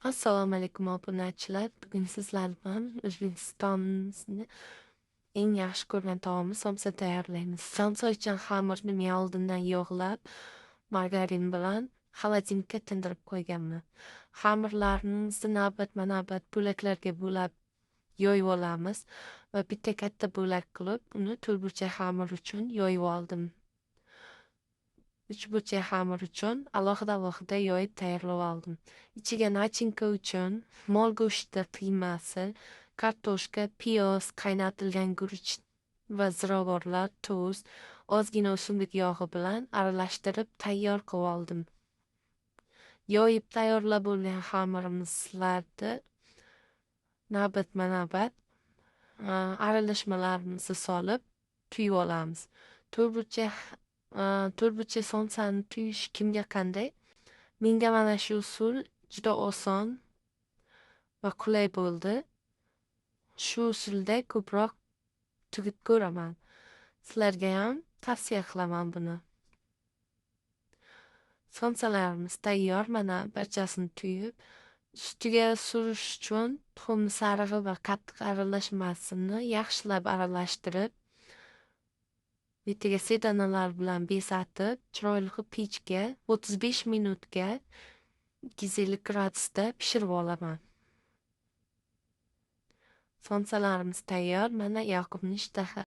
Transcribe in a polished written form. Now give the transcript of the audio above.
Assalomu alaykum obunachilar. Bugun sizlar bilan O'zbekistonning eng yaxshi ko'rgan taomi somsa tayyorlaymiz. Somsa uchun xamirni men oldindan yog'lab, margarin bilan xolodilnikka tindirib qo'yganman. Xamirlarimizni navbatma-navbat bo'laklarga bo'lab yoyib olamiz va bitta katta bo'lak qilib, uni to'rtburchak xamir uchun yoyib oldim. Uchburchak xamir uchun alohida yoyib tayyorlab oldim. Ichiga nachinka uchun mol go'shti qiymasi, kartoshka, piyoz, qaynatilgan guruch va ziravorlar, tuz, ozgina o'simlik yog'i bilan aralashtirib tayyor qilib oldim. Yoyib tayyorlab bo'lgan xamirimizlarni navbatma-navbat aralashmalarimizni solib tuyib olamiz. To'rtburchak to'rtburchak somsani tuyish kimga qanday? Menga mana shu usul juda oson va qulay bo'ldi. Shu usulda ko'proq tugib ko'raman. Sizlarga ham tavsiya qilaman buni. Somsalarimiz tayyor, mana barchasini tuyib, ustiga surish uchun tuxum sarig'i va qatiq aralashmasini yaxshilab aralashtirib, betiga sedanalar bilan bezatib, chiroyli qilib pechga 35 minutga 250 gradusda pishirib olaman. Somsalarimiz tayyor, mana Yoqubning ishtaha.